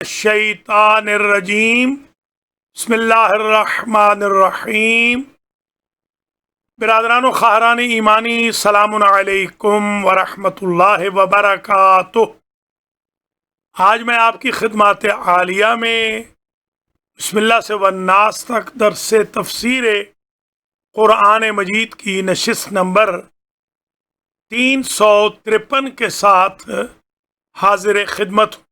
الشیطان الرجیم بسم اللہ الرحمن الرحیم۔ برادران و خواہران ایمانی، السلام علیکم ورحمۃ اللہ وبرکاتہ۔ آج میں آپ کی خدمات عالیہ میں بسم اللہ سے والناس تک درس تفسیر قرآن مجید کی نشست نمبر 353 کے ساتھ حاضر خدمت ہوں۔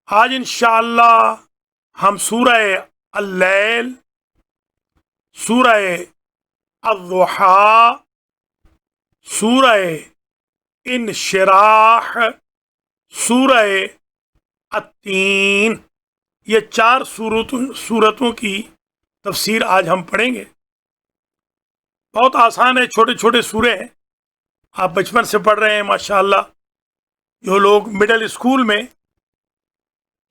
آج انشاءاللہ ہم سورہ اللیل، سورہ الضحیٰ، سورہ انشراح، سورہ التین، یہ 4 سورتوں کی تفسیر آج ہم پڑھیں گے۔ بہت آسان ہے، چھوٹے چھوٹے سورے ہیں، آپ بچپن سے پڑھ رہے ہیں ماشاءاللہ۔ جو لوگ مڈل اسکول میں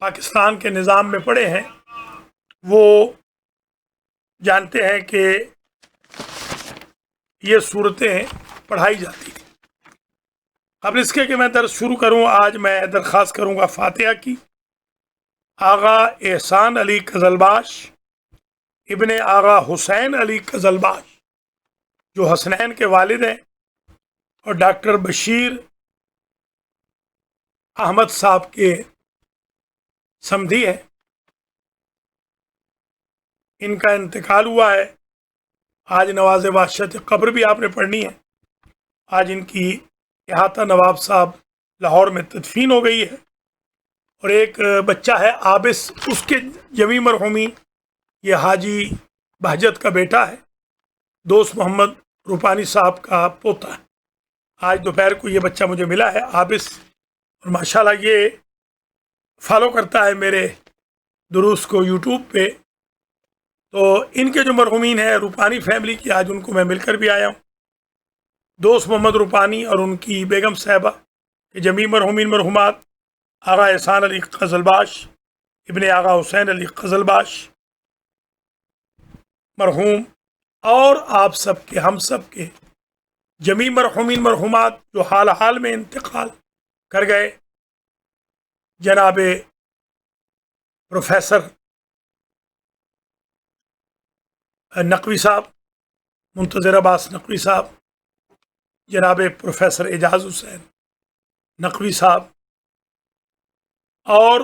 پاکستان کے نظام میں پڑھے ہیں وہ جانتے ہیں کہ یہ صورتیں پڑھائی جاتی ہیں۔ قبل اس کے کہ میں درس شروع کروں، آج میں درخواست کروں گا فاتحہ کی۔ آغا احسان علی قزلباش ابن آغا حسین علی قزلباش، جو حسنین کے والد ہیں، اور ڈاکٹر بشیر احمد صاحب کے سمدھی ہے، ان کا انتقال ہوا ہے۔ آج نواز وحشت قبر بھی آپ نے پڑھنی ہے۔ آج ان کی احاطہ نواب صاحب لاہور میں تدفین ہو گئی ہے، اور ایک بچہ ہے عابس، اس کے جمیع مرحومین، یہ حاجی بہجت کا بیٹا ہے، دوست محمد روپانی صاحب کا پوتا ہے۔ آج دوپہر کو یہ بچہ مجھے ملا ہے، عابس، اور ماشاءاللہ یہ فالو کرتا ہے میرے دروس کو یوٹیوب پہ۔ تو ان کے جو مرحومین ہیں روپانی فیملی کی، آج ان کو میں مل کر بھی آیا ہوں۔ دوست محمد روپانی اور ان کی بیگم صاحبہ کے جمیع مرحومین مرحومات، آغا احسان علی قزلباش ابن آغا حسین علی قزلباش مرحوم، اور آپ سب کے، ہم سب کے جمیع مرحومین مرحومات جو حال میں انتقال کر گئے، جناب پروفیسر نقوی صاحب، منتظر عباس نقوی صاحب، جناب پروفیسر اعجاز حسین نقوی صاحب، اور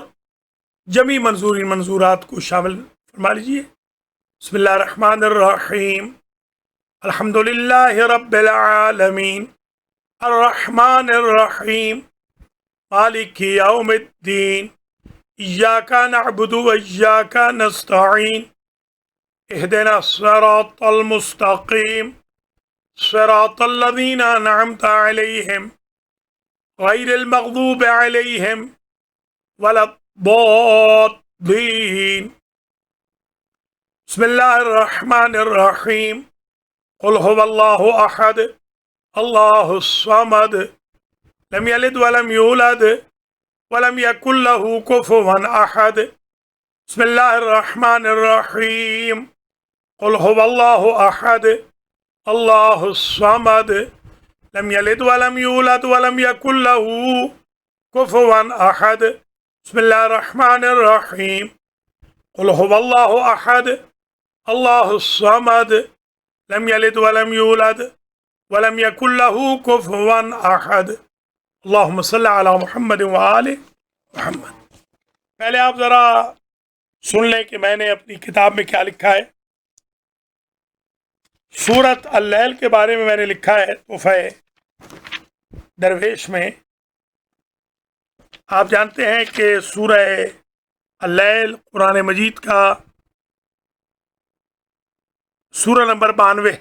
جمیع منظورات کو شامل فرما لیجیے۔ بسم اللہ الرحمن الرحیم، الحمد للہ رب العالمین، الرحمن الرحیم، مالک یوم الدین، ایاک نعبد و ایاک نستعین، اہدنا الصراط المستقیم، صراط الذین انعمت علیہم غیر المغضوب علیہم ولا الضالین۔ بسم اللہ الرحمن الرحیم، قل هو اللہ احد اللہ الصمد لم یلد ولم یولد ولم یکن له کفوا احد۔ بسم اللہ الرحمن الرحیم، قل هو اللہ احد اللہ الصمد لم یلد ولم یولد ولم یکن له کفوا احد۔ بسم اللہ الرحمن الرحیم، قل هو اللہ احد اللہ الصمد لم یلد ولم یولد ولم یکن له کفوا احد۔ اللہم صلی علی محمد وآل محمد۔ پہلے آپ ذرا سن لیں کہ میں نے اپنی کتاب میں کیا لکھا ہے۔ سورت اللیل کے بارے میں نے لکھا ہے تحفہ درویش میں۔ آپ جانتے ہیں کہ سورہ اللیل قرآن مجید کا سورہ نمبر 92 ہے،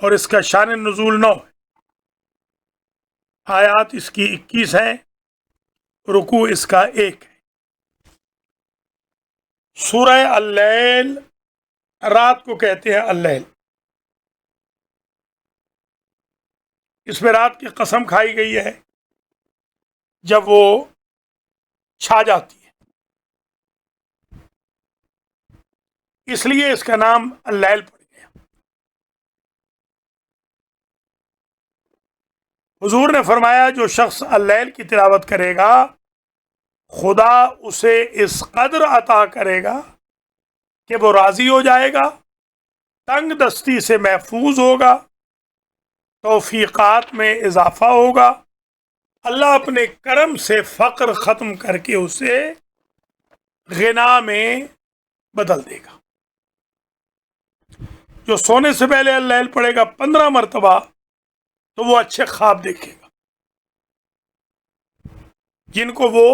اور اس کا شان نزول 9 ہے۔ آیات اس کی 21 ہیں، رکوع اس کا 1 ہے۔ سورہ اللیل رات کو کہتے ہیں اللیل، اس میں رات کی قسم کھائی گئی ہے جب وہ چھا جاتی ہے، اس لیے اس کا نام اللیل پڑ گیا۔ حضور نے فرمایا جو شخص اللیل کی تلاوت کرے گا خدا اسے اس قدر عطا کرے گا کہ وہ راضی ہو جائے گا، تنگ دستی سے محفوظ ہوگا، توفیقات میں اضافہ ہوگا، اللہ اپنے کرم سے فقر ختم کر کے اسے غنا میں بدل دے گا۔ جو سونے سے پہلے اللیل پڑھے گا 15 مرتبہ تو وہ اچھے خواب دیکھے گا جن کو وہ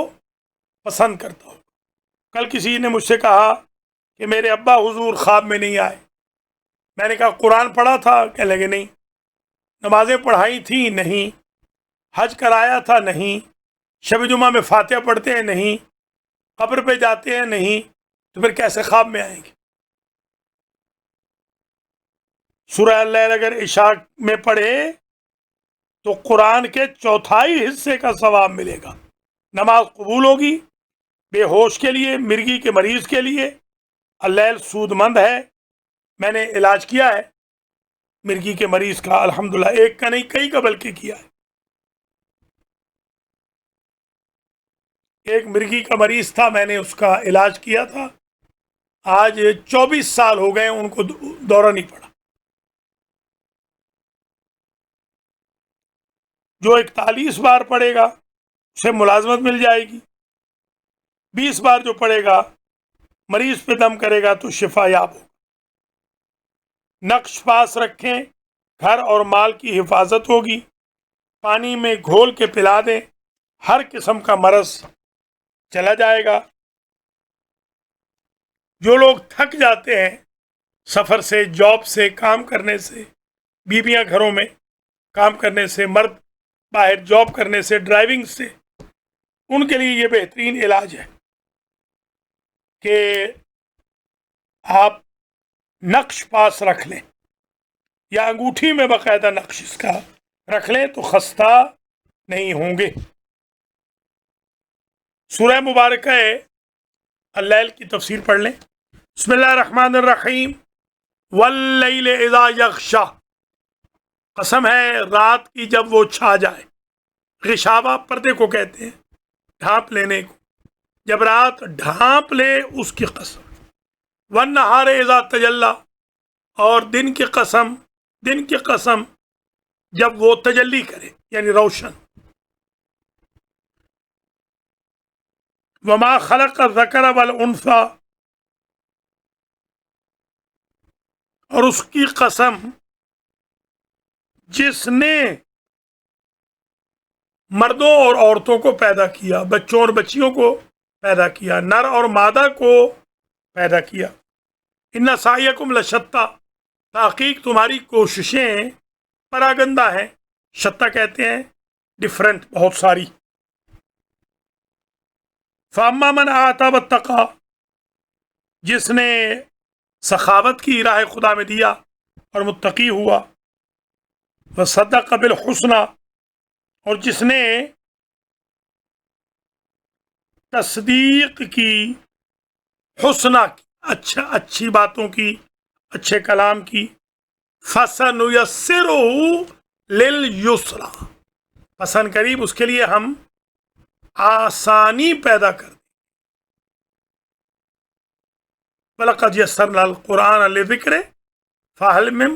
پسند کرتا ہو۔ کل کسی نے مجھ سے کہا کہ میرے ابا حضور خواب میں نہیں آئے۔ میں نے کہا قرآن پڑھا تھا؟ کہنے لگے نہیں۔ نمازیں پڑھائی تھیں؟ نہیں۔ حج کرایا تھا؟ نہیں۔ شب جمعہ میں فاتحہ پڑھتے ہیں؟ نہیں۔ قبر پہ جاتے ہیں؟ نہیں۔ تو پھر کیسے خواب میں آئیں گے؟ سورہ اللیل اگر عشاء میں پڑھے تو قرآن کے 1/4 حصے کا ثواب ملے گا، نماز قبول ہوگی۔ بے ہوش کے لیے، مرگی کے مریض کے لیے اللیل سود مند ہے۔ میں نے علاج کیا ہے مرگی کے مریض کا، الحمدللہ، ایک کا نہیں کئی کا بلکہ کیا ہے۔ ایک مرگی کا مریض تھا، میں نے اس کا علاج کیا تھا، آج 24 سال ہو گئے ان کو دورہ نہیں پڑا۔ جو 41 بار پڑھے گا اسے ملازمت مل جائے گی، 20 بار جو پڑھے گا مریض پہ دم کرے گا تو شفا یاب ہوگا۔ نقش پاس رکھیں، گھر اور مال کی حفاظت ہوگی۔ پانی میں گھول کے پلا دیں، ہر قسم کا مرض چلا جائے گا۔ جو لوگ تھک جاتے ہیں سفر سے، جاب سے، کام کرنے سے، بیویاں گھروں میں کام کرنے سے، مرد باہر جاب کرنے سے، ڈرائیونگ سے، ان کے لیے یہ بہترین علاج ہے کہ آپ نقش پاس رکھ لیں، یا انگوٹھی میں باقاعدہ نقش اس کا رکھ لیں تو خستہ نہیں ہوں گے۔ سورہ مبارکہ اللیل کی تفسیر پڑھ لیں۔ بسم اللہ الرحمن الرحیم۔ واللیل اذا یغشا، قسم ہے رات کی جب وہ چھا جائے۔ غشاوہ پردے کو کہتے ہیں، ڈھانپ لینے کو، جب رات ڈھانپ لے اس کی قسم۔ والنہار اذا تجلی، اور دن کی قسم جب وہ تجلی کرے یعنی روشن۔ وما خلق الذکر والانثی، اور اس کی قسم جس نے مردوں اور عورتوں کو پیدا کیا، بچوں اور بچیوں کو پیدا کیا، نر اور مادہ کو پیدا کیا۔ ان سعیکم لشتی، تحقیق تمہاری کوششیں پراگندہ ہیں۔ شتی کہتے ہیں ڈفرنٹ، بہت ساری۔ فاما من آتا واتقی، جس نے سخاوت کی راہ خدا میں دیا اور متقی ہوا، وصدق بالحسنی، اور جس نے تصدیق کی حسنہ، اچھی باتوں کی، اچھے کلام کی، فَسَنُيَسِّرُهُ لِلْيُسْرَى، پسند قریب اس کے لیے ہم آسانی پیدا کر دیں۔ وَلَقَدْ يَسَّرْنَا الْقُرْآنَ لِلذِّكْرِ فَهَلْ مِن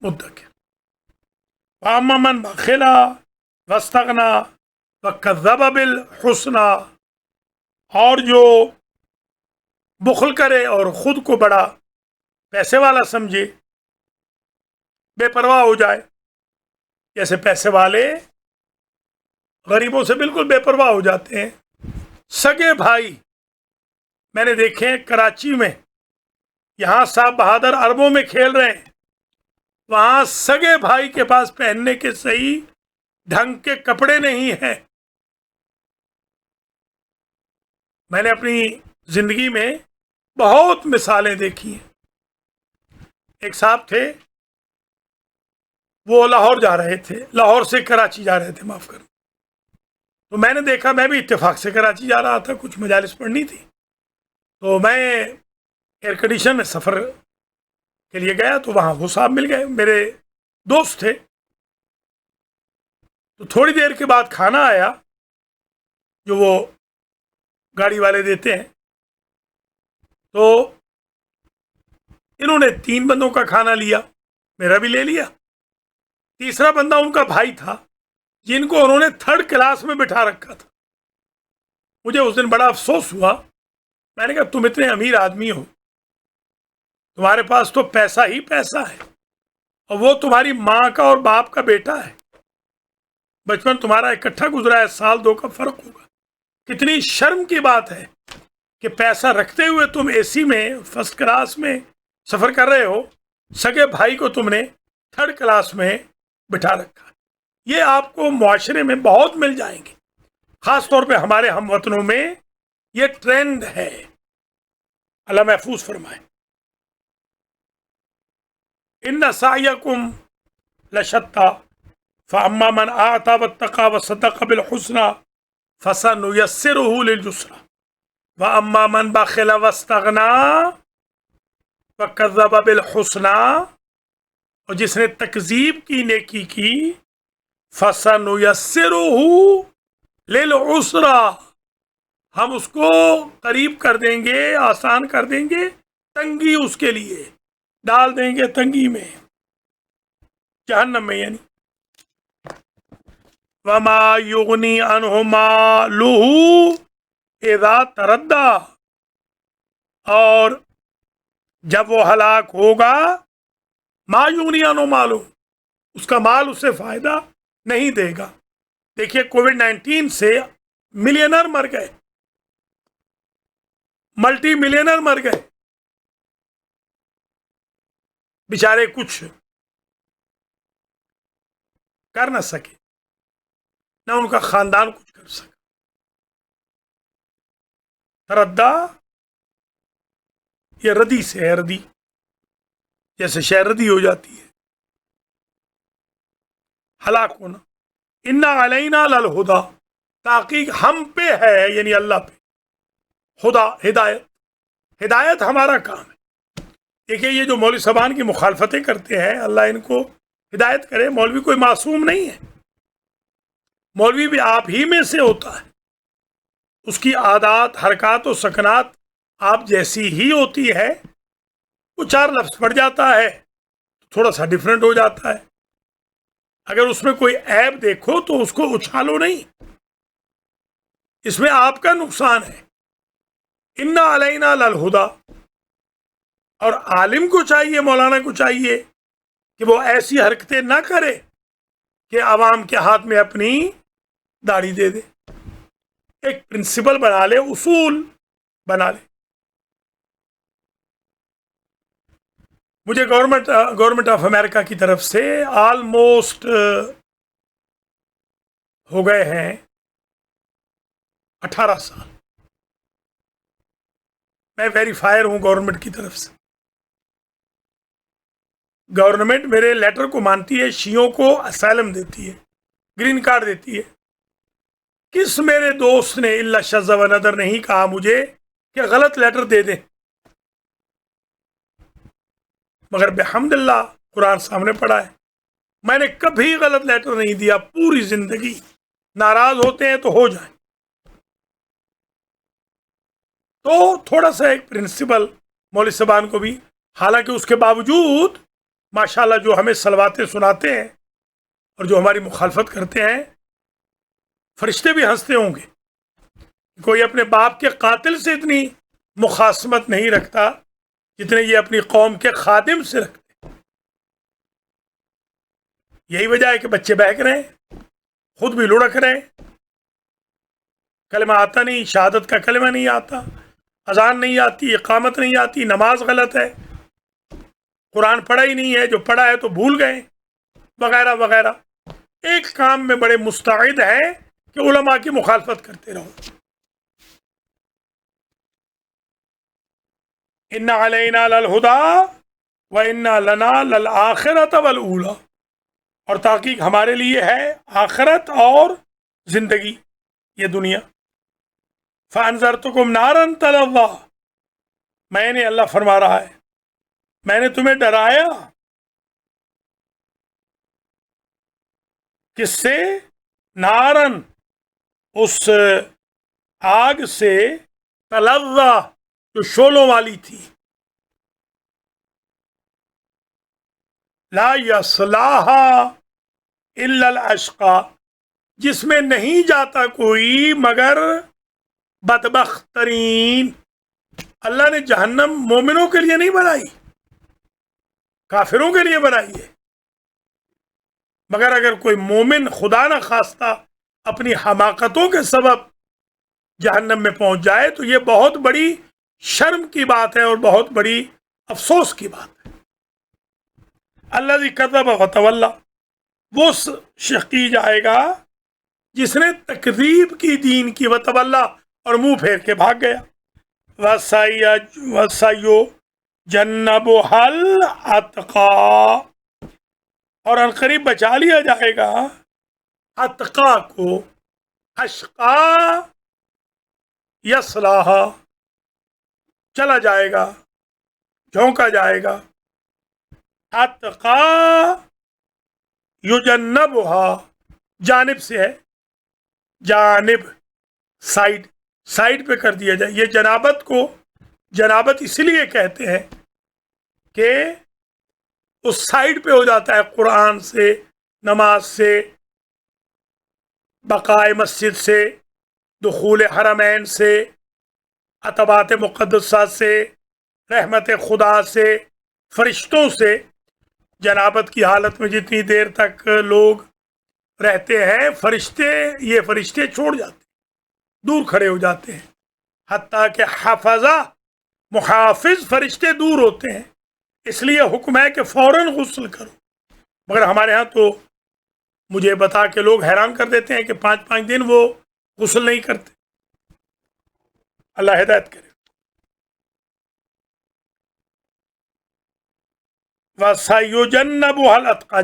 مُدَّكِرٍ وَأَمَّا مَنْ بَخِلَ وَاسْتَغْنَى وَكَذَّبَ بِالْحُسْنَى، اور جو بخل کرے اور خود کو بڑا پیسے والا سمجھے، بے پرواہ ہو جائے، جیسے پیسے والے غریبوں سے بالکل بے پرواہ ہو جاتے ہیں۔ سگے بھائی میں نے دیکھے کراچی میں، یہاں صاحب بہادر اربوں میں کھیل رہے ہیں، وہاں سگے بھائی کے پاس پہننے کے صحیح ڈھنگ کے کپڑے نہیں ہیں۔ میں نے اپنی زندگی میں بہت مثالیں دیکھی ہیں۔ ایک صاحب تھے، وہ لاہور جا رہے تھے، لاہور سے کراچی جا رہے تھے، معاف کریں، تو میں نے دیکھا، میں بھی اتفاق سے کراچی جا رہا تھا، کچھ مجالس پڑھنی تھی، تو میں ایئر کنڈیشن میں سفر کے لیے گیا تو وہاں وہ صاحب مل گئے، میرے دوست تھے۔ تو تھوڑی دیر کے بعد کھانا آیا جو وہ گاڑی والے دیتے ہیں. تو انہوں نے 3 بندوں کا کھانا لیا، میرا بھی لے لیا. تیسرا بندہ ان کا بھائی تھا جن کو انہوں نے 3rd کلاس میں بٹھا رکھا تھا. مجھے اس دن بڑا افسوس ہوا. میں نے کہا تم اتنے امیر آدمی ہو، تمہارے پاس تو پیسہ ہی پیسہ ہے، اور وہ تمہاری ماں کا اور باپ کا بیٹا ہے. بچپن تمہارا اکٹھا گزرا ہے، 1-2 کا فرق ہوگا. کتنی شرم کی بات ہے کہ پیسہ رکھتے ہوئے تم اے سی میں 1st کلاس میں سفر کر رہے ہو، سگے بھائی کو تم نے 3rd کلاس میں بٹھا رکھا. یہ آپ کو معاشرے میں بہت مل جائیں گے، خاص طور پہ ہمارے ہم وطنوں میں یہ ٹرینڈ ہے. اللہ محفوظ فرمائے. ان سعیکم لشتى فاما من اعطى واتقى وصدق بالحسنى فسنيسره لليسرى واما من بخل واستغنى وكذب بالحسنى، اور جس نے تکذیب کی نیکی کی فسنيسره للعسرى، ہم اس کو قریب کر دیں گے، آسان کر دیں گے، تنگی اس کے لیے ڈال دیں گے، تنگی میں، جہنم میں. یعنی وما یغنی عنہ مالہ اذا تردی، اور جب وہ ہلاک ہوگا، ما یغنی عنہ مالہ، اس کا مال اسے فائدہ نہیں دے گا. دیکھیے کووڈ-19 سے ملینر مر گئے، ملٹی ملینر مر گئے، بیچارے کچھ کر نہ سکے، نہ ان کا خاندان کچھ کر سکا. تردہ یہ ردی سے ہے، ردی جیسے شہ ردی ہو جاتی ہے، ہلاک ہونا. انا علینا للہدی، تحقیق ہم پہ ہے، یعنی اللہ پہ. خدا ہدایت، ہدایت ہمارا کام ہے. دیکھیے یہ جو مولوی صاحبان کی مخالفتیں کرتے ہیں، اللہ ان کو ہدایت کرے. مولوی کوئی معصوم نہیں ہے، مولوی بھی آپ ہی میں سے ہوتا ہے، اس کی عادات، حرکات و سکنات آپ جیسی ہی ہوتی ہے. وہ 4 لفظ پڑھ جاتا ہے، تھوڑا سا ڈیفرنٹ ہو جاتا ہے. اگر اس میں کوئی عیب دیکھو تو اس کو اچھالو نہیں، اس میں آپ کا نقصان ہے. انا علینا للہدی، اور عالم کو چاہیے، مولانا کو چاہیے کہ وہ ایسی حرکتیں نہ کرے کہ عوام کے ہاتھ میں اپنی داڑھی دے دے. ایک پرنسپل بنا لے، اصول بنا لے. مجھے گورنمنٹ آف امریکہ کی طرف سے آلموسٹ ہو گئے ہیں 18 سال، میں ویریفائر ہوں گورنمنٹ کی طرف سے. گورنمنٹ میرے لیٹر کو مانتی ہے، شیعوں کو اسائلم دیتی ہے، گرین کارڈ دیتی ہے. کس میرے دوست نے الا شذ و ندر نہیں کہا مجھے کہ غلط لیٹر دے دیں، مگر بحمد اللہ قرآن سامنے پڑا ہے، میں نے کبھی غلط لیٹر نہیں دیا پوری زندگی. ناراض ہوتے ہیں تو ہو جائیں. تو تھوڑا سا ایک پرنسپل مولوی صاحبان کو بھی، حالانکہ اس کے باوجود ماشاءاللہ جو ہمیں صلواتیں سناتے ہیں اور جو ہماری مخالفت کرتے ہیں، فرشتے بھی ہنستے ہوں گے. کوئی اپنے باپ کے قاتل سے اتنی مخاصمت نہیں رکھتا جتنے یہ اپنی قوم کے خادم سے رکھتے. یہی وجہ ہے کہ بچے بہک رہے ہیں، خود بھی لڑک رہے ہیں. کلمہ آتا نہیں، شہادت کا کلمہ نہیں آتا، اذان نہیں آتی، اقامت نہیں آتی، نماز غلط ہے، قرآن پڑھا ہی نہیں ہے، جو پڑھا ہے تو بھول گئے، وغیرہ وغیرہ. ایک کام میں بڑے مستعد ہیں کہ علماء کی مخالفت کرتے رہو. ان علینا للہدی وَإِنَّا لَنَا لَلْآخِرَةَ وَالْأُولَى، اور تحقیق ہمارے لیے ہے آخرت اور زندگی، یہ دنیا. فَأَنذَرْتُكُمْ نَارًا تَلَظَّىٰ، میں نے، اللہ فرما رہا ہے، میں نے تمہیں ڈرایا کس سے؟ نارن، اس آگ سے تلظا جو شولوں والی تھی، لا یصلاھا الا الاشقی، جس میں نہیں جاتا کوئی مگر بدبخت ترین۔ اللہ نے جہنم مومنوں کے لیے نہیں بنائی، کافروں کے لیے بنائی ہے، مگر اگر کوئی مومن خدا نہ خواستہ اپنی حماقتوں کے سبب جہنم میں پہنچ جائے تو یہ بہت بڑی شرم کی بات ہے اور بہت بڑی افسوس کی بات ہے۔ الذی کذب وتولی، وہ شقی جائے گا جس نے تکذیب کی دین کی، وتولی اور منہ پھیر کے بھاگ گیا، وسیجنبھا الاتقی، اور عنقریب بچا لیا جائے گا اتقا کو، اشقا یصلاھا چلا جائے گا، جھونکا جائے گا، اتقا یجنبھا جانب سے ہے، جانب سائڈ پہ کر دیا جائے۔ یہ جنابت کو جنابت اس لیے کہتے ہیں کہ اس سائڈ پہ ہو جاتا ہے، قرآن سے، نماز سے، بقائے مسجد سے، دخول حرمین سے، عتبات مقدسہ سے، رحمت خدا سے، فرشتوں سے۔ جنابت کی حالت میں جتنی دیر تک لوگ رہتے ہیں، یہ فرشتے چھوڑ جاتے ہیں، دور کھڑے ہو جاتے ہیں، حتیٰ کہ حفظہ محافظ فرشتے دور ہوتے ہیں، اس لیے حکم ہے کہ فوراً غسل کرو۔ مگر ہمارے ہاں تو مجھے بتا کے لوگ حیران کر دیتے ہیں کہ 5 دن وہ غسل نہیں کرتے۔ اللہ ہدایت کرے۔ وَسَيُجَنَّبُهَا الْأَتْقَى،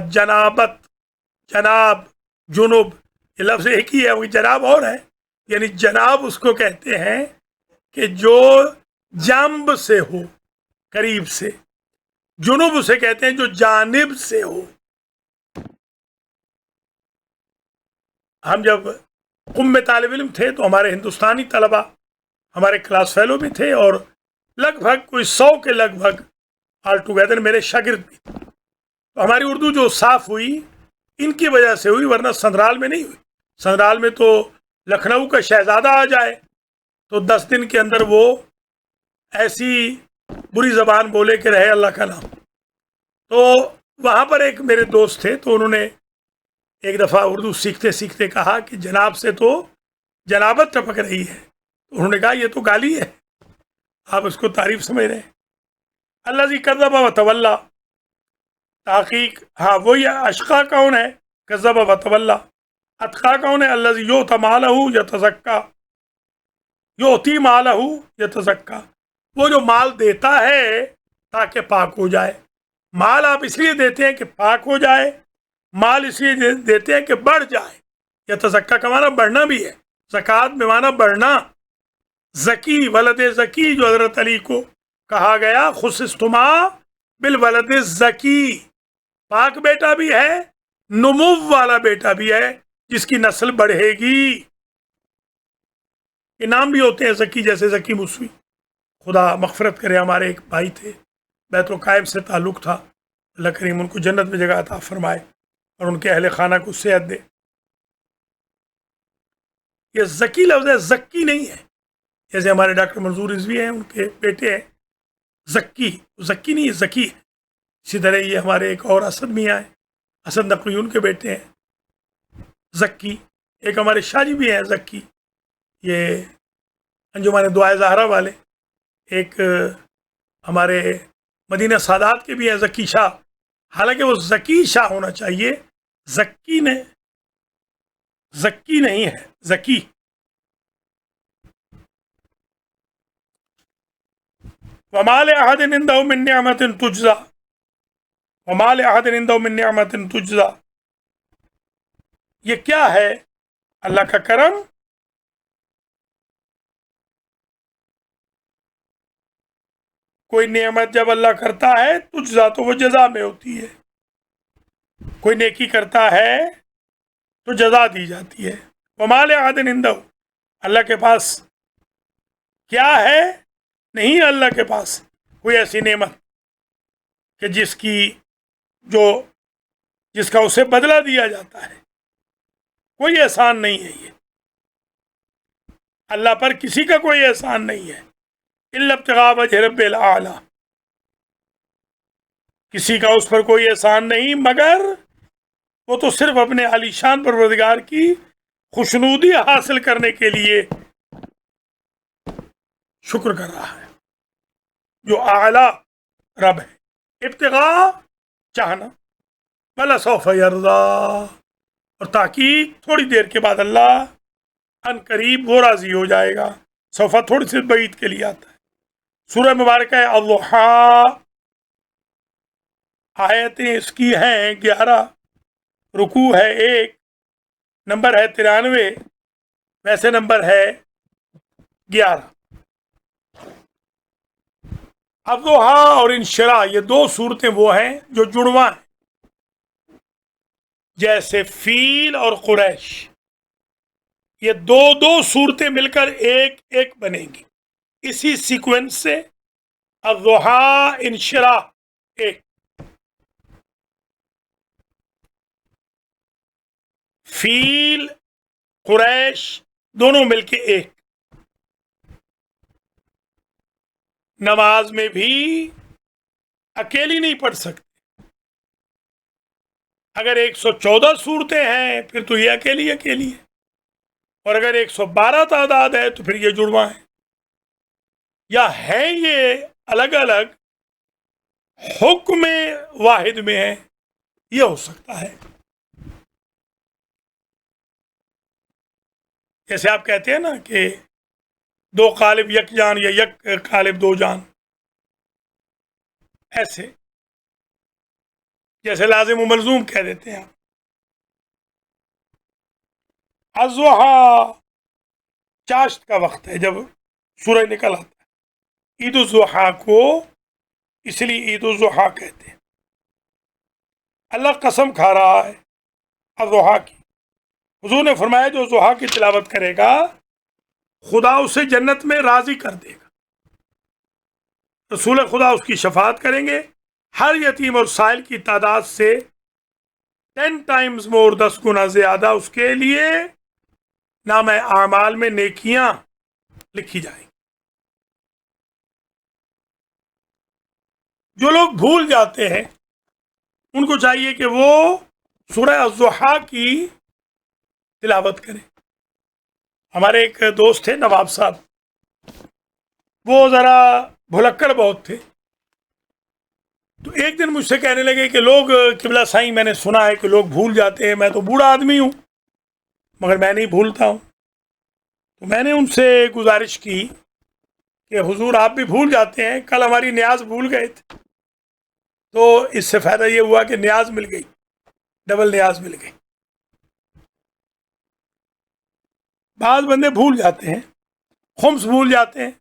جنوب یہ لفظ ایک ہی ہے، وہ جناب اور ہے، یعنی جناب اس کو کہتے ہیں کہ جو جنب سے ہو، قریب سے، جنوب اسے کہتے ہیں جو جانب سے ہو۔ ہم جب میں طالب علم تھے تو ہمارے ہندوستانی طلبہ ہمارے کلاس فیلو بھی تھے، اور لگ بھگ کوئی 100 کے لگ بھگ آل ٹوگیدر میرے شاگرد بھی تھے۔ تو ہماری اردو جو صاف ہوئی ان کی وجہ سے ہوئی، ورنہ سندرال میں نہیں ہوئی۔ سندرال میں تو لکھنؤ کا شہزادہ آ جائے تو 10 دن کے اندر وہ ایسی بری زبان بولے کہ رہے اللہ کا نام۔ تو وہاں پر ایک میرے دوست تھے، تو انہوں نے ایک دفعہ اردو سیکھتے سیکھتے کہا کہ جناب سے تو جنابت ٹپک رہی ہے۔ انہوں نے کہا یہ تو گالی ہے، آپ اس کو تعریف سمجھ رہے ہیں۔ الذی کذب وتولی، تحقیق ہاں وہی اشقا کون ہے، کذب وتولی۔ اتقا کون ہے، الذی یؤتی مالہ یتزکی، یؤتی مالہ یتزکی، وہ جو مال دیتا ہے تاکہ پاک ہو جائے۔ مال آپ اس لیے دیتے ہیں کہ پاک ہو جائے، مال اس لیے دیتے ہیں کہ بڑھ جائے۔ یتزکی کا معنی بڑھنا بھی ہے، زکوٰۃ میں معنی بڑھنا۔ زکی، ولد زکی جو حضرت علی کو کہا گیا خصصتما بالولد الزکی، پاک بیٹا بھی ہے، نمو والا بیٹا بھی ہے جس کی نسل بڑھے گی۔ انعام بھی ہوتے ہیں زکی، جیسے زکی موسوی، خدا مغفرت کرے، ہمارے ایک بھائی تھے، بیت القائم سے تعلق تھا، اللہ کریم ان کو جنت میں جگہ عطا فرمائے اور ان کے اہل خانہ کو صحت دے۔ یہ زکی لفظ ہے، زکی نہیں ہے، جیسے ہمارے ڈاکٹر منظور رضوی ہیں، ان کے بیٹے ہیں زکی، زکی نہیں ہے، زکی ہے۔ اسی طرح یہ ہمارے ایک اور اسد میاں ہیں، اسد نقویون کے بیٹے ہیں زکی۔ ایک ہمارے شاہ جی بھی ہیں زکی، یہ انجمن دعائے زہرا والے۔ ایک ہمارے مدینہ سادات کے بھی ہیں زکی شاہ، حالانکہ وہ زکی شاہ ہونا چاہیے، زکی نہیں ہے، زکی۔ وَمَا لِأَحَدٍ عِندَهُ مِن نِّعْمَةٍ تُجْزَىٰ، وَمَا لِأَحَدٍ عِندَهُ مِن نِّعْمَةٍ تُجْزَىٰ، یہ کیا ہے؟ اللہ کا کرم۔ کوئی نعمت جب اللہ کرتا ہے تجزا، تو وہ جزا میں ہوتی ہے، کوئی نیکی کرتا ہے تو جزا دی جاتی ہے۔ وَمَا لِأَحَدٍ عِندَهُ، اللہ کے پاس کیا ہے؟ نہیں ہے اللہ کے پاس کوئی ایسی نعمت کہ جس کا اسے بدلہ دیا جاتا ہے. کوئی احسان نہیں ہے یہ. اللہ پر کسی کا کوئی احسان نہیں ہے. الا ابتغاء وجہ رب الاعلی. کسی کا اس پر کوئی احسان نہیں مگر وہ تو صرف اپنے عالی شان پروردگار کی خوشنودی حاصل کرنے کے لیے شکر کر رہا ہے جو اعلی رب ہے. ابتغاء چاہنا، بلا سوف یرضا، اور تحقیق تھوڑی دیر کے بعد اللہ ان قریب وہ راضی ہو جائے گا. سوفا تھوڑی سی بعید کے لیے آتا ہے. سورہ مبارکہ ہے الضحیٰ، آیتیں اس کی ہیں 11، رکوع ہے 1، نمبر ہے 93، ویسے نمبر ہے 11. الضحیٰ اور انشراح یہ دو صورتیں وہ ہیں جو جڑواں ہیں، جیسے فیل اور قریش، یہ دو صورتیں مل کر ایک بنیں گی اسی سیکوینس سے. الضحیٰ انشراح ایک، فیل قریش دونوں مل کے ایک. نماز میں بھی اکیلی نہیں پڑھ سکتے. اگر 114 صورتیں ہیں پھر تو یہ اکیلی ہے، اور اگر 112 تعداد ہے تو پھر یہ جڑواں ہے. یا ہے یہ الگ الگ حکم واحد میں ہے، یہ ہو سکتا ہے. جیسے آپ کہتے ہیں نا کہ دو قالب یک جان یا یک قالب دو جان، ایسے جیسے لازم و ملزوم کہہ دیتے ہیں آپ. الضحیٰ چاشت کا وقت ہے جب سورج نکل آتا ہے. عید الضحیٰ کو اس لیے عید الضحیٰ کہتے ہیں. اللہ قسم کھا رہا ہے الضحیٰ کی. حضور نے فرمایا جو ضحیٰ کی تلاوت کرے گا خدا اسے جنت میں راضی کر دے گا. رسول خدا اس کی شفاعت کریں گے. ہر یتیم اور سائل کی تعداد سے 10 ٹائمز مور، 10 گنا زیادہ اس کے لیے نام اعمال میں نیکیاں لکھی جائیں. جو لوگ بھول جاتے ہیں ان کو چاہیے کہ وہ سورہ الضحیٰ کی تلاوت کریں. ہمارے ایک دوست تھے نواب صاحب، وہ ذرا بھلکڑ بہت تھے. تو ایک دن مجھ سے کہنے لگے کہ لوگ قبلہ سائیں میں نے سنا ہے کہ لوگ بھول جاتے ہیں، میں تو بوڑھا آدمی ہوں مگر میں نہیں بھولتا ہوں. تو میں نے ان سے گزارش کی کہ حضور آپ بھی بھول جاتے ہیں، کل ہماری نیاز بھول گئے تھے. تو اس سے فائدہ یہ ہوا کہ نیاز مل گئی، ڈبل نیاز مل گئی. بعض بندے بھول جاتے ہیں، خمس بھول جاتے ہیں،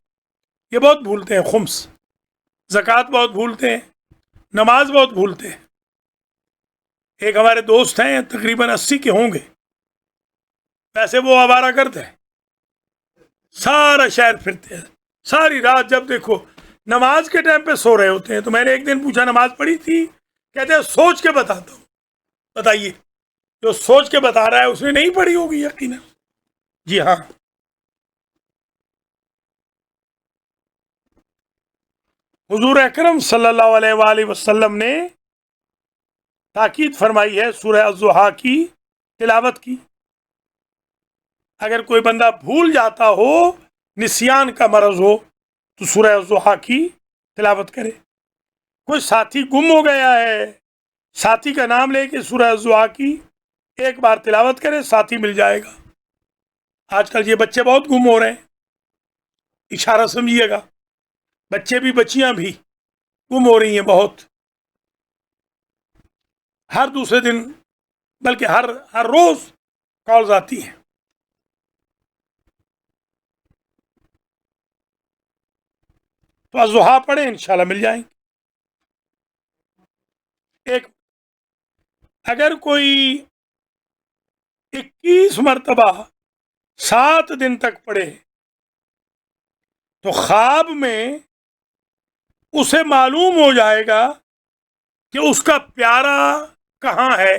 یہ بہت بھولتے ہیں. خمس، زکوٰۃ بہت بھولتے ہیں، نماز بہت بھولتے ہیں. ایک ہمارے دوست ہیں تقریباً 80 کے ہوں گے، ویسے وہ آوارہ کرتے ہیں، سارا شہر پھرتے ہیں، ساری رات جب دیکھو نماز کے ٹائم پہ سو رہے ہوتے ہیں. تو میں نے ایک دن پوچھا نماز پڑھی تھی؟ کہتے ہیں سوچ کے بتاتا ہوں. بتائیے، جو سوچ کے بتا رہا ہے اس نے نہیں پڑھی ہوگی یقیناً. جی ہاں. حضور اکرم صلی اللہ علیہ وآلہ وسلم نے تاکید فرمائی ہے سورہ الضحیٰ کی تلاوت کی. اگر کوئی بندہ بھول جاتا ہو، نسیان کا مرض ہو، تو سورہ الضحیٰ کی تلاوت کرے. کوئی ساتھی گم ہو گیا ہے، ساتھی کا نام لے کے سورہ الضحیٰ کی ایک بار تلاوت کرے، ساتھی مل جائے گا. آج کل یہ بچے بہت گم ہو رہے ہیں، اشارہ سمجھیے گا. بچے بھی بچیاں بھی گم ہو رہی ہیں بہت. ہر دوسرے دن بلکہ ہر روز کالز آتی ہیں. تو الضحیٰ پڑھیں، انشاءاللہ مل جائیں گے. ایک اگر کوئی 21 مرتبہ 7 دن تک پڑھے تو خواب میں اسے معلوم ہو جائے گا کہ اس کا پیارا کہاں ہے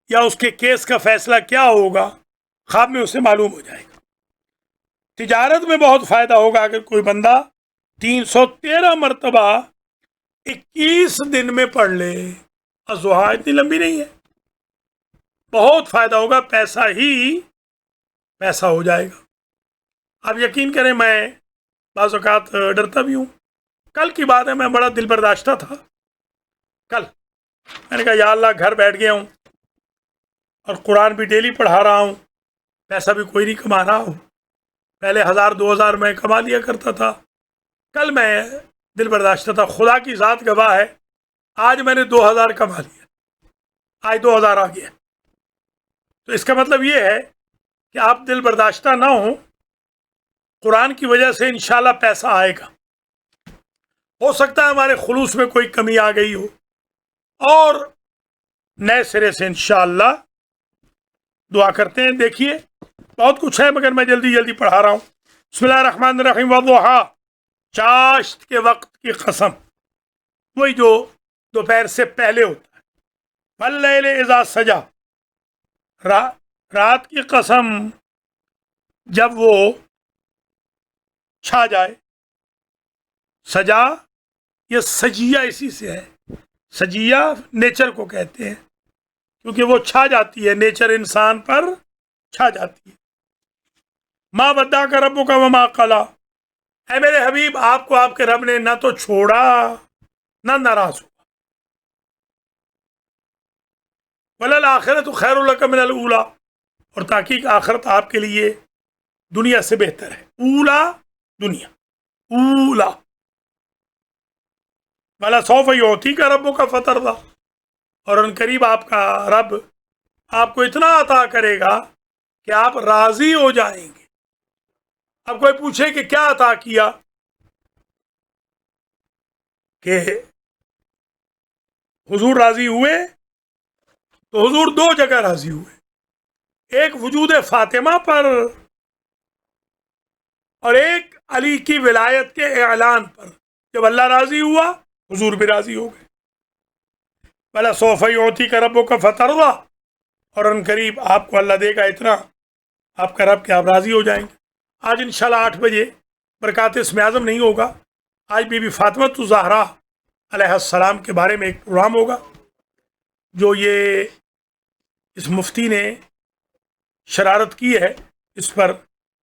یا اس کے کیس کا فیصلہ کیا ہوگا، خواب میں اسے معلوم ہو جائے گا۔ تجارت میں بہت فائدہ ہوگا اگر کوئی بندہ 313 مرتبہ 21 دن میں پڑھ لے۔ الضحیٰ اتنی لمبی نہیں ہے، بہت فائدہ ہوگا، پیسہ ہی پیسہ ہو جائے گا۔ آپ یقین کریں میں بعض اوقات ڈرتا بھی ہوں۔ کل کی بات ہے، میں بڑا دل برداشتہ تھا۔ کل میں نے کہا یا اللہ گھر بیٹھ گیا ہوں اور قرآن بھی ڈیلی پڑھا رہا ہوں، پیسہ بھی کوئی نہیں کما رہا ہوں، پہلے 1000 2000 میں کما لیا کرتا تھا۔ کل میں دل برداشتہ تھا، خدا کی ذات گواہ ہے، آج میں نے 2000 کما لیا، آج 2000 آ گیا۔ تو اس کا مطلب یہ ہے کہ آپ دل برداشتہ نہ ہوں، قرآن کی وجہ سے انشاءاللہ پیسہ آئے گا۔ ہو سکتا ہے ہمارے خلوص میں کوئی کمی آ گئی ہو اور نئے سرے سے انشاءاللہ دعا کرتے ہیں۔ دیکھیے بہت کچھ ہے مگر میں جلدی جلدی پڑھا رہا ہوں۔ بسم اللہ الرحمن الرحیم۔ والضحیٰ، چاشت کے وقت کی قسم، وہی جو دوپہر سے پہلے ہوتا ہے۔ واللیل اذا سجا، رات کی قسم جب وہ چھا جائے۔ سجا یہ سجیہ اسی سے ہے، سجیہ نیچر کو کہتے ہیں کیونکہ وہ چھا جاتی ہے، نیچر انسان پر چھا جاتی ہے۔ ما ودعک ربک وما قلی، اے میرے حبیب آپ کو آپ کے رب نے نہ تو چھوڑا نہ ناراض ہوا۔ وللآخرۃ خیر لک من الاولی، اور تحقیق آخرت آپ کے لیے دنیا سے بہتر ہے۔ اولا دنیا، اولا۔ ولسوف یعطیک ربک فترضی، اور ان قریب آپ کا رب آپ کو اتنا عطا کرے گا کہ آپ راضی ہو جائیں گے۔ اب کوئی پوچھے کہ کیا عطا کیا، کہ حضور راضی ہوئے، تو حضور 2 جگہ راضی ہوئے، ایک وجود فاطمہ پر اور ایک علی کی ولایت کے اعلان پر۔ جب اللہ راضی ہوا حضور بھی راضی ہو گئے۔ وَلَسَوْفَ يُعْطِيكَ رَبُّكَ فَتَرْضَىٰ، اور ان قریب آپ کو اللہ دے گا اتنا، آپ کا رب کہ آپ راضی ہو جائیں گے۔ آج انشاءاللہ 8 بجے برکات اسم اعظم نہیں ہوگا، آج بی بی فاطمہ الزہرا علیہ السلام کے بارے میں ایک پروگرام ہوگا جو یہ اس مفتی نے شرارت کی ہے، اس پر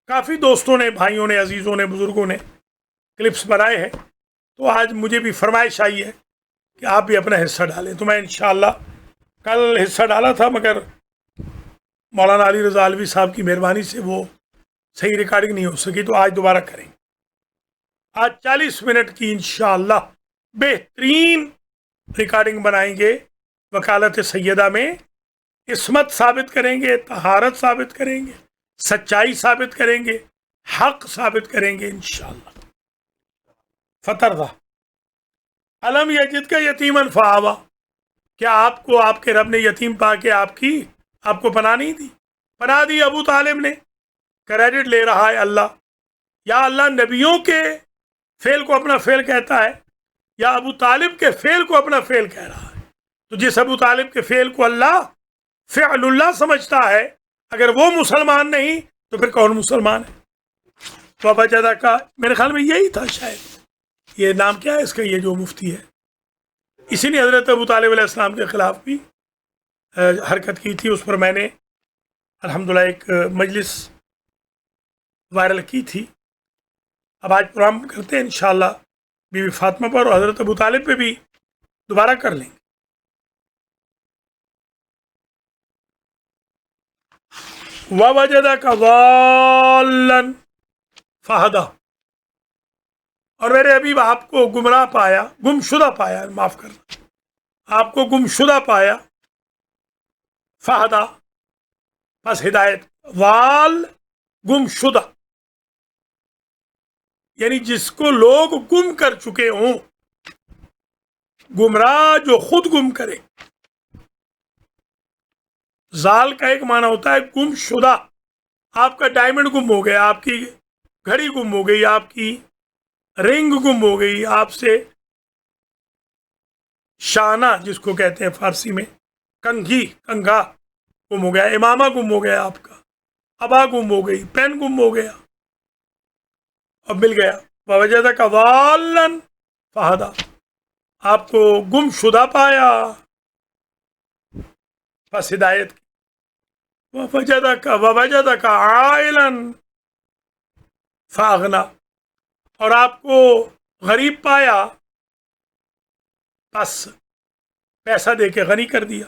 کافی دوستوں نے، بھائیوں نے، عزیزوں نے، بزرگوں نے کلپس بنائے ہیں، تو آج مجھے بھی فرمائش آئی ہے کہ آپ بھی اپنا حصہ ڈالیں۔ تو میں انشاءاللہ کل حصہ ڈالا تھا مگر مولانا علی رضا علوی صاحب کی مہربانی سے وہ صحیح ریکارڈنگ نہیں ہو سکی، تو آج دوبارہ کریں۔ آج 40 منٹ کی انشاءاللہ بہترین ریکارڈنگ بنائیں گے، وکالت سیدہ میں عصمت ثابت کریں گے، طہارت ثابت کریں گے، سچائی ثابت کریں گے، حق ثابت کریں گے انشاءاللہ۔ فترضیٰ، الم یجدک یتیما فآویٰ، کیا آپ کو آپ کے رب نے یتیم پا کے آپ کو پناہ نہیں دی؟ پناہ دی ابو طالب نے۔ کریڈٹ لے رہا ہے اللہ، یا اللہ نبیوں کے فعل کو اپنا فعل کہتا ہے یا ابو طالب کے فعل کو اپنا فعل کہہ رہا ہے؟ تو جس ابو طالب کے فعل کو اللہ فعل اللہ سمجھتا ہے، اگر وہ مسلمان نہیں تو پھر کون مسلمان ہے؟ بابا جدہ کا میرے خیال میں یہی تھا، شاید یہ نام کیا ہے اس کا، یہ جو مفتی ہے، اسی نے حضرت ابو طالب علیہ السلام کے خلاف بھی حرکت کی تھی۔ اس پر میں نے الحمدللہ ایک مجلس وائرل کی تھی۔ اب آج پروگرام کرتے ہیں انشاءاللہ بی بی فاطمہ پر اور حضرت ابو طالب پہ بھی دوبارہ کر لیں گے۔ وَوَجَدَكَ ضَالًّا فَهَدَىٰ، اور میرے حبیب آپ کو گمراہ پایا، گمشدہ پایا، معاف کرنا، آپ کو گمشدہ پایا، فَهَدَىٰ، بس ہدایت، وال گمشدہ یعنی جس کو لوگ گم کر چکے ہوں، گمراہ جو خود گم کرے۔ زال کا ایک معنی ہوتا ہے گم شدہ، آپ کا ڈائمنڈ گم ہو گیا، آپ کی گھڑی گم ہو گئی، آپ کی رنگ گم ہو گئی، آپ سے شانہ جس کو کہتے ہیں فارسی میں، کنگھا گم ہو گیا، امامہ گم ہو گیا، آپ کا ابا گم ہو گئی، پین گم ہو گیا، اب مل گیا۔ ووجدک ضالا فہدا، آپ کو گم شدہ پایا، بس ہدایت کی۔ ووجدک عائلا فاغنا، اور آپ کو غریب پایا، بس پیسہ دے کے غنی کر دیا۔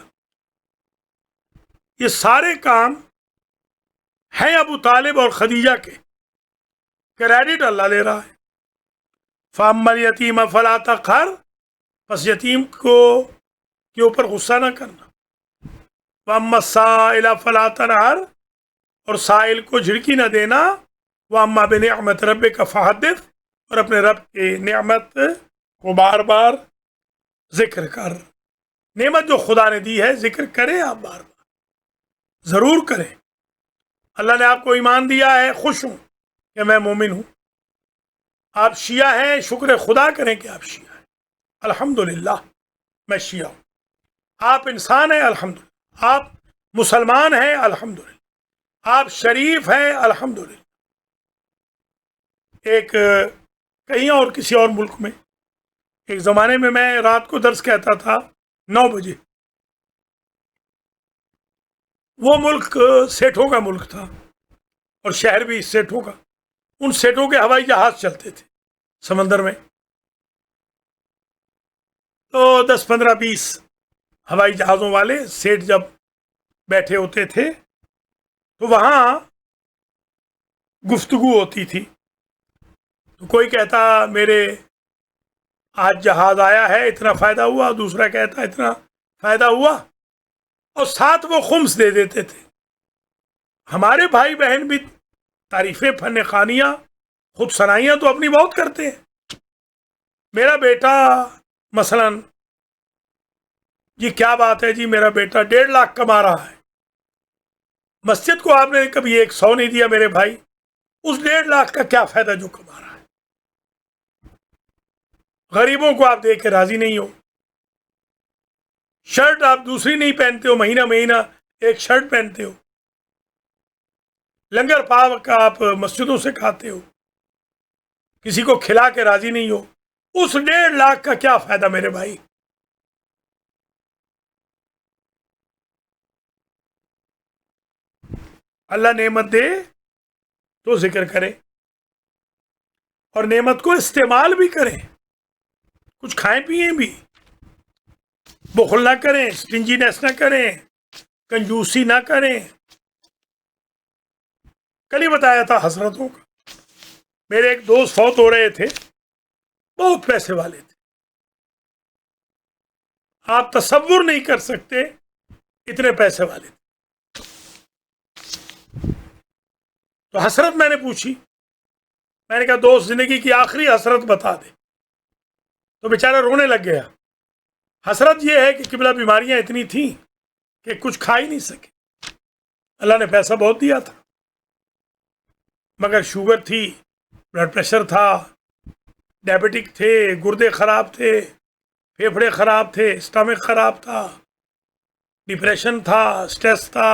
یہ سارے کام ہیں ابو طالب اور خدیجہ کے، کریڈٹ اللہ لے رہا ہے۔ فَأَمَّا الْيَتِيمَ فَلَا تَقْهَرْ، بس یتیم کو کے اوپر غصہ نہ کرنا۔ وَأَمَّا السَّائِلَ فَلَا تَنْهَرْ، اور سائل کو جھڑکی نہ دینا۔ وَأَمَّا بِنِعْمَةِ رَبِّكَ فَحَدِّثْ، اور اپنے رب کی نعمت کو بار بار ذکر کر۔ نعمت جو خدا نے دی ہے ذکر کریں، آپ بار بار ضرور کریں۔ اللہ نے آپ کو ایمان دیا ہے، خوش ہوں کہ میں مومن ہوں۔ آپ شیعہ ہیں، شکر خدا کریں کہ آپ شیعہ ہیں، الحمدللہ میں شیعہ ہوں۔ آپ انسان ہیں، الحمدللہ۔ آپ مسلمان ہیں، الحمدللہ۔ آپ شریف ہیں، الحمدللہ۔ ایک کہیں اور کسی اور ملک میں ایک زمانے میں رات کو درس کہتا تھا 9 بجے۔ وہ ملک سیٹوں کا ملک تھا، اور شہر بھی سیٹوں کا۔ ان سیٹوں کے ہوائی جہاز چلتے تھے سمندر میں، تو 10 15 20 ہوائی جہازوں والے سیٹ جب بیٹھے ہوتے تھے تو وہاں گفتگو ہوتی تھی۔ تو کوئی کہتا میرے آج جہاز آیا ہے، اتنا فائدہ ہوا، دوسرا کہتا اتنا فائدہ ہوا، اور ساتھ وہ خمس دے دیتے تھے۔ ہمارے بھائی بہن بھی تعریفیں، فن خوانیاں، خود سنائیاں تو اپنی بہت کرتے ہیں۔ میرا بیٹا مثلا، جی کیا بات ہے جی، میرا بیٹا 1.5 لاکھ کما رہا ہے۔ مسجد کو آپ نے کبھی 100 نہیں دیا میرے بھائی، اس 1.5 لاکھ کا کیا فائدہ جو کما رہا ہے؟ غریبوں کو آپ دے کے راضی نہیں ہو، شرٹ آپ دوسری نہیں پہنتے ہو، مہینہ مہینہ ایک شرٹ پہنتے ہو، لنگر پاک آپ مسجدوں سے کھاتے ہو، کسی کو کھلا کے راضی نہیں ہو، اس 1.5 لاکھ کا کیا فائدہ میرے بھائی؟ اللہ نعمت دے تو ذکر کرے، اور نعمت کو استعمال بھی کریں، کچھ کھائیں پیئیں بھی، بخل نہ کریں، سٹنجینس نہ کریں، کنجوسی نہ کریں۔ کل ہی بتایا تھا حسرتوں کا، میرے ایک دوست فوت ہو رہے تھے، بہت پیسے والے تھے، آپ تصور نہیں کر سکتے اتنے پیسے والے تھے۔ تو حسرت میں نے پوچھی، میں نے کہا دوست زندگی کی آخری حسرت بتا دے، تو بیچارہ رونے لگ گیا۔ حسرت یہ ہے کہ قبلہ بیماریاں اتنی تھیں کہ کچھ کھا ہی نہیں سکے۔ اللہ نے پیسہ بہت دیا تھا، مگر شوگر تھی، بلڈ پریشر تھا، ڈائبٹک تھے، گردے خراب تھے، پھیپھڑے خراب تھے، اسٹمک خراب تھا، ڈپریشن تھا، سٹریس تھا،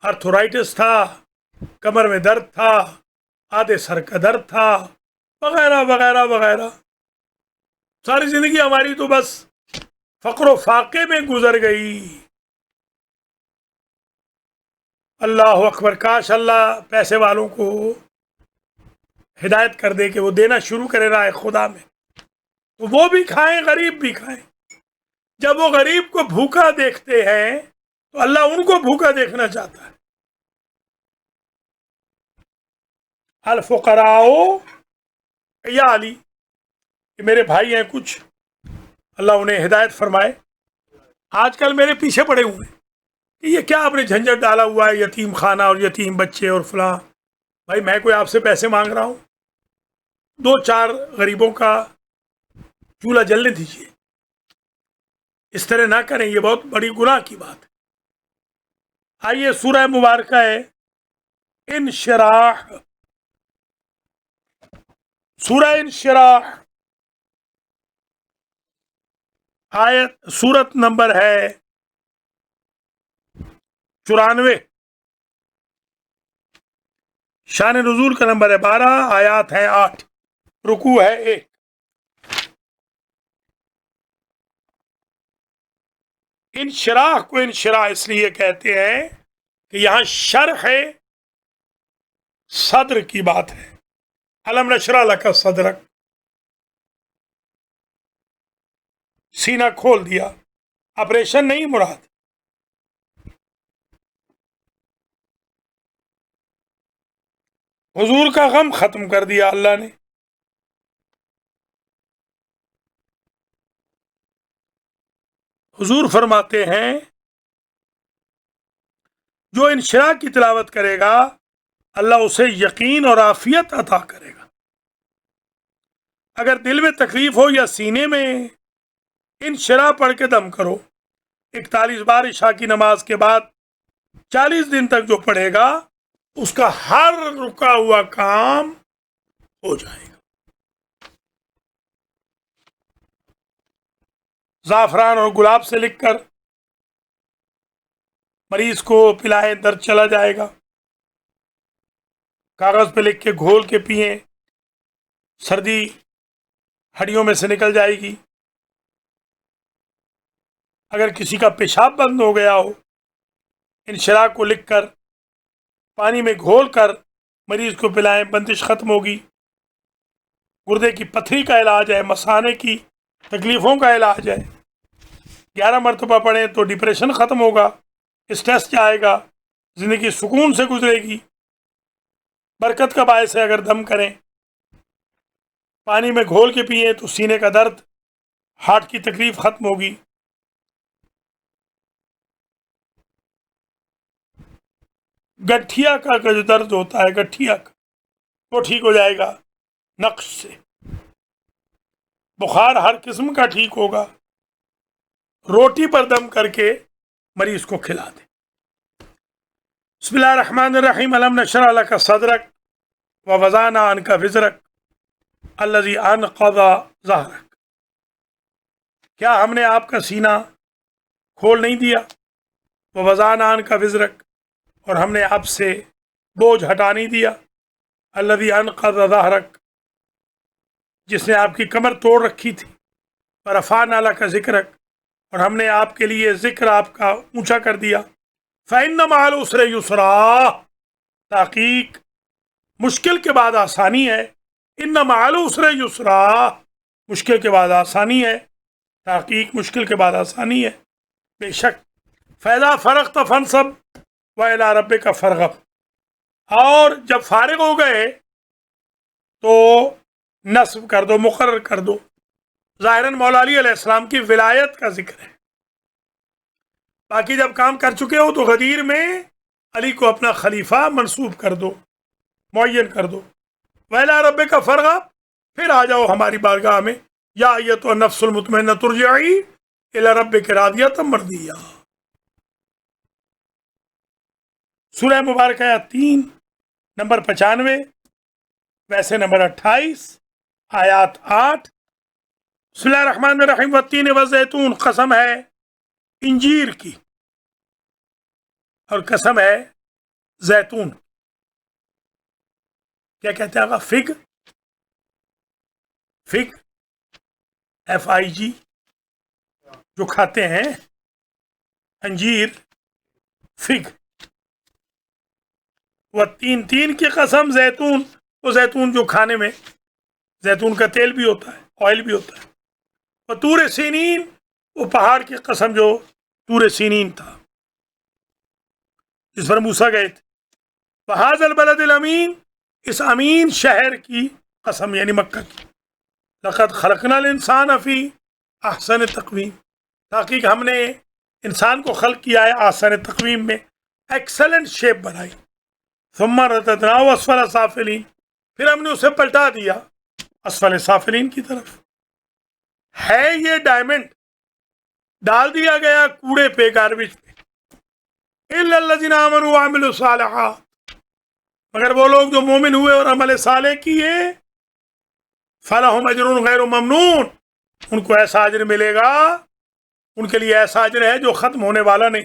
آرتھورائٹس تھا، کمر میں درد تھا، آدھے سر کا درد تھا، وغیرہ وغیرہ وغیرہ۔ ساری زندگی ہماری تو بس فقر و فاقے میں گزر گئی۔ اللہ اکبر، کاش اللہ پیسے والوں کو ہدایت کر دے کہ وہ دینا شروع کرے راہ خدا میں، تو وہ بھی کھائیں، غریب بھی کھائیں۔ جب وہ غریب کو بھوکا دیکھتے ہیں تو اللہ ان کو بھوکا دیکھنا چاہتا ہے۔ الفقراء یا علی، کہ میرے بھائی ہیں کچھ، اللہ انہیں ہدایت فرمائے، آج کل میرے پیچھے پڑے ہوئے ہیں کہ یہ کیا آپ نے جھنجٹ ڈالا ہوا ہے، یتیم خانہ اور یتیم بچے اور فلاں۔ بھائی میں کوئی آپ سے پیسے مانگ رہا ہوں؟ 2 4 غریبوں کا چولہا جلنے دیجیے، اس طرح نہ کریں، یہ بہت بڑی گناہ کی بات ہے۔ آئیے سورہ مبارکہ ہے انشراح، سورہ انشراح، آیت سورت نمبر ہے 94، شان نزول کا نمبر ہے 12، آیات ہیں 8، رکوع ہے 1۔ انشراح کو انشراح اس لیے کہتے ہیں کہ یہاں شرح صدر کی بات ہے، الم نشرح لک صدرک، سینہ کھول دیا، آپریشن نہیں مراد۔ حضور کا غم ختم کر دیا اللہ نے۔ حضور فرماتے ہیں جو انشراح کی تلاوت کرے گا اللہ اسے یقین اور عافیت عطا کرے گا۔ اگر دل میں تکلیف ہو یا سینے میں، انشراح پڑھ کے دم کرو، 41 بار عشاء کی نماز کے بعد 40 دن تک جو پڑھے گا اس کا ہر رکا ہوا کام ہو جائے گا۔ زعفران اور گلاب سے لکھ کر مریض کو پلائیں، درد چلا جائے گا۔ کاغذ پہ لکھ کے گھول کے پئیں، سردی ہڈیوں میں سے نکل جائے گی۔ اگر کسی کا پیشاب بند ہو گیا ہو، انشراح کو لکھ کر پانی میں گھول کر مریض کو پلائیں، بندش ختم ہوگی۔ گردے کی پتھری کا علاج ہے، مثانے کی تکلیفوں کا علاج ہے۔ 11 مرتبہ پڑھیں تو ڈپریشن ختم ہوگا، اسٹریس جائے گا، زندگی سکون سے گزرے گی۔ برکت کا باعث ہے اگر دم کریں، پانی میں گھول کے پئیں تو سینے کا درد، ہارٹ کی تکلیف ختم ہوگی۔ گٹھیا کا جو درد ہوتا ہے، گٹھیا کا، وہ ٹھیک ہو جائے گا نقش سے۔ بخار ہر قسم کا ٹھیک ہوگا۔ روٹی پر دم کر کے مریض کو کھلا دیں۔ بسم اللہ الرحمن الرحیم، الم نشرح لک صدرک ووضعنا عنک وزرک الذی انقض ظہرک۔ کیا ہم نے آپ کا سینہ کھول نہیں دیا؟ ووضعنا عنک وزرک، اور ہم نے آپ سے بوجھ ہٹا نہیں دیا۔ الذی انقض ظہرک، جس نے آپ کی کمر توڑ رکھی تھی۔ ورفعنا لک ذکرک، اور ہم نے آپ کے لیے ذکر آپ کا اونچا کر دیا۔ فإن مع العسر یسرا، تحقیق مشکل کے بعد آسانی ہے۔ ان مع العسر یسرا، مشکل کے بعد آسانی ہے، تحقیق مشکل کے بعد آسانی ہے، بے شک۔ فإذا فرغت فانصب وإلى ربك فارغب، اور جب فارغ ہو گئے تو نصب کر دو، مقرر کر دو۔ ظاہراً مولا علی علیہ السلام کی ولایت کا ذکر ہے۔ باقی جب کام کر چکے ہو تو غدیر میں علی کو اپنا خلیفہ منصوب کر دو، معین کر دو۔ وَإِلَىٰ رَبِّكَ فَارْغَب، پھر آ جاؤ ہماری بارگاہ میں۔ یا ایتھا النفس المطمئنہ ترجعی الی ربک راضیۃ مرضیہ۔ سورہ مبارکہ 3 نمبر 95، ویسے نمبر 28، آیات 8۔ بسم اللہ الرحمن الرحیم، والتین والزیتون، قسم ہے انجیر کی اور قسم ہے زیتون۔ کیا کہتے ہیں آقا؟ فگ، فگ FIG، جو کھاتے ہیں انجیر، فگ۔ والتین، تین کی قسم، زیتون، وہ زیتون جو کھانے میں زیتون کا تیل بھی ہوتا ہے، آئل بھی ہوتا ہے۔ وطور سینین، وہ پہاڑ کی قسم جو طور سینین تھا، جس پر موسیٰ گئے تھے۔ وہذا البلد الامین، اس امین شہر کی قسم، یعنی مکہ کی۔ لقد خلقنا الانسان فی احسن تقویم، تحقیق ہم نے انسان کو خلق کیا ہے احسن تقویم میں، ایکسلنٹ شیپ بنائی۔ ثم رددناہ اسفل سافلین، پھر ہم نے اسے پلٹا دیا اسفل سافلین کی طرف۔ ہے یہ ڈائمنڈ، ڈال دیا گیا کوڑے پہ، گاربیج پہ۔ الا الذین آمنوا وعملوا الصالحات، مگر وہ لوگ جو مومن ہوئے اور عمل صالح کیے فلہم اجر غیر ممنون، ان کو ایسا اجر ملے گا، ان کے لیے ایسا اجر ہے جو ختم ہونے والا نہیں۔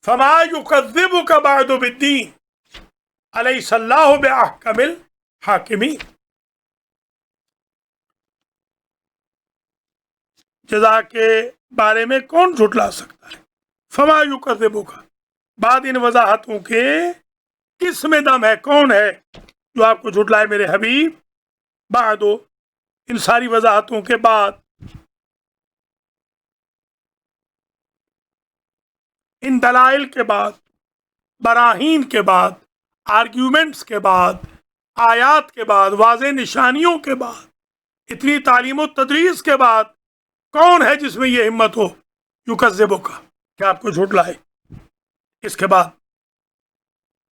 فما یکذبک بعد بالدین الیس اللہ باحکم الحاکمین، جزا کے بارے میں کون جھٹلا سکتا ہے؟ فما یکذبک، بعد ان وضاحتوں کے کس میں دم ہے، کون ہے جو آپ کو جھٹلائے میرے حبیب؟ بعد ان ساری وضاحتوں کے بعد، ان دلائل کے بعد، براہین کے بعد، آرگیومنٹس کے بعد، آیات کے بعد، واضح نشانیوں کے بعد، اتنی تعلیم و تدریس کے بعد کون ہے جس میں یہ ہمت ہو یکذبو کا کہ آپ کو جھٹلائے اس کے بعد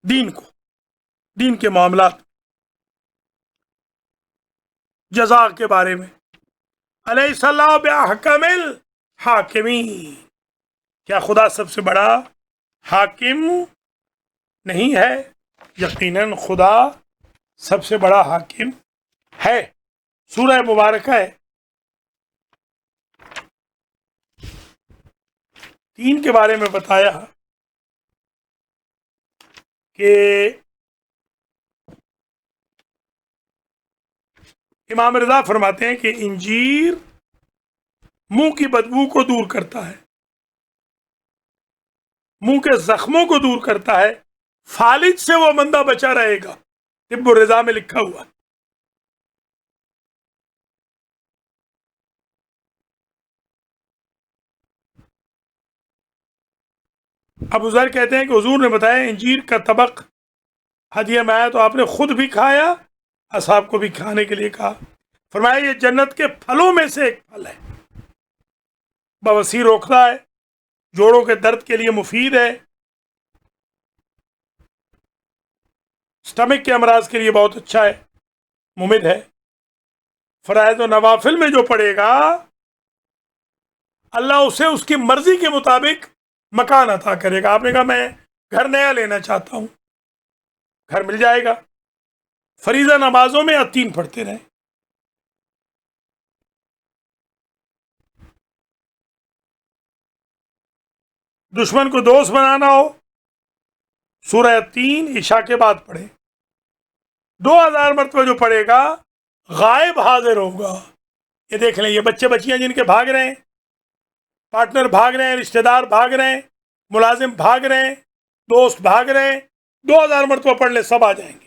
دین کو، دین کے معاملات، جزا کے بارے میں؟ الیس اللہ باحکم الحاکمین، کیا خدا سب سے بڑا حاکم نہیں ہے؟ یقیناً خدا سب سے بڑا حاکم ہے۔ سورہ مبارکہ ہے 3 کے بارے میں بتایا کہ امام رضا فرماتے ہیں کہ انجیر منہ کی بدبو کو دور کرتا ہے، منہ کے زخموں کو دور کرتا ہے، فالج سے وہ بندہ بچا رہے گا، طب الرضا میں لکھا ہوا۔ ابو ذر کہتے ہیں کہ حضور نے بتایا انجیر کا طبق ہدیہ میں آیا تو آپ نے خود بھی کھایا، اصحاب کو بھی کھانے کے لیے کہا۔ فرمایا یہ جنت کے پھلوں میں سے ایک پھل ہے، بواسیر روکتا ہے، جوڑوں کے درد کے لیے مفید ہے، سٹمک کے امراض کے لیے بہت اچھا ہے، ممد ہے۔ فرائض و نوافل میں جو پڑے گا اللہ اسے اس کی مرضی کے مطابق مکان عطا کرے گا۔ آپ نے کہا میں گھر نیا لینا چاہتا ہوں، گھر مل جائے گا۔ فریضہ نمازوں میں 3 پڑھتے رہیں۔ دشمن کو دوست بنانا ہو سورہ 3 عشاء کے بعد پڑھیں۔ 2000 مرتبہ جو پڑھے گا غائب حاضر ہوگا۔ یہ دیکھ لیں، یہ بچے بچیاں جن کے بھاگ رہے ہیں، پارٹنر بھاگ رہے ہیں، رشتہ دار بھاگ رہے ہیں، ملازم بھاگ رہے ہیں، دوست بھاگ رہے ہیں، 2000 مرتبہ پڑھ لیں سب آ جائیں گے۔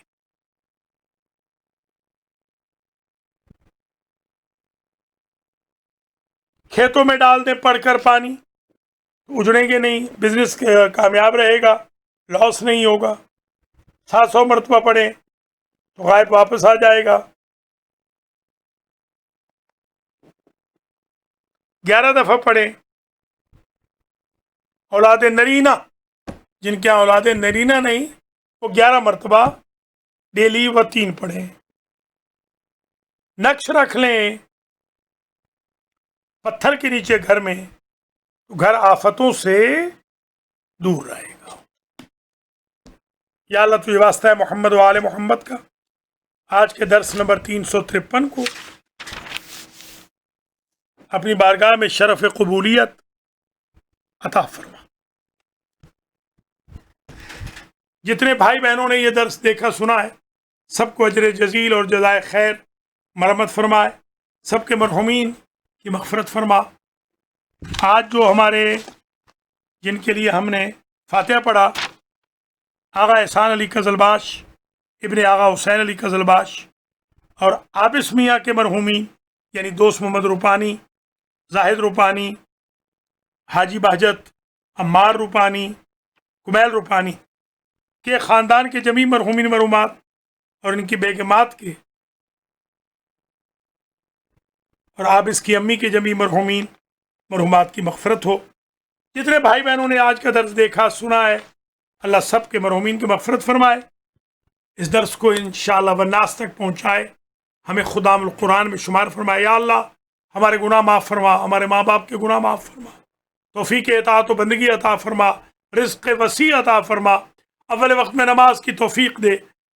کھیتوں میں ڈال دیں پڑھ کر پانی، اجڑیں گے نہیں، بزنس کامیاب رہے گا، لاس نہیں ہوگا۔ 700 مرتبہ پڑھیں تو غائب واپس آ جائے گا۔ 11 دفعہ پڑھیں۔ اولاد نرینہ، جن کے اولاد نرینہ نہیں وہ 11 مرتبہ ڈیلی و 3 پڑھیں۔ نقش رکھ لیں پتھر کے نیچے گھر میں، تو گھر آفتوں سے دور رہے گا۔ یا اللہ تجھے واسطہ ہے محمد و آل محمد کا، آج کے درس نمبر 353 کو اپنی بارگاہ میں شرف قبولیت عطا فرما۔ جتنے بھائی بہنوں نے یہ درس دیکھا سنا ہے سب کو اجر جزیل اور جزائے خیر مرحمت فرمائے، سب کے مرحومین کی مغفرت فرما۔ آج جو ہمارے جن کے لیے ہم نے فاتحہ پڑھا، آغا احسان علی قزلباش ابن آغا حسین علی قزلباش اور عابس میاں کے مرحومین یعنی دوست محمد روپانی، زاہد روپانی، حاجی بہجت، عمار روپانی، کمیل روپانی کے خاندان کے جمیع مرحومین مرحومات اور ان کی بیگمات کے اور عابس کی امی کے جمیع مرحومین مرحومات کی مغفرت ہو۔ جتنے بھائی بہنوں نے آج کا درس دیکھا سنا ہے اللہ سب کے مرحومین کی مغفرت فرمائے، اس درس کو انشاءاللہ والناس تک پہنچائے، ہمیں خدام القرآن میں شمار فرمائے۔ یا اللہ ہمارے گناہ معاف فرما، ہمارے ماں باپ کے گناہ معاف فرما، توفیق اطاعت و بندگی عطا فرما، رزق وسیع عطا فرما، اول وقت میں نماز کی توفیق دے،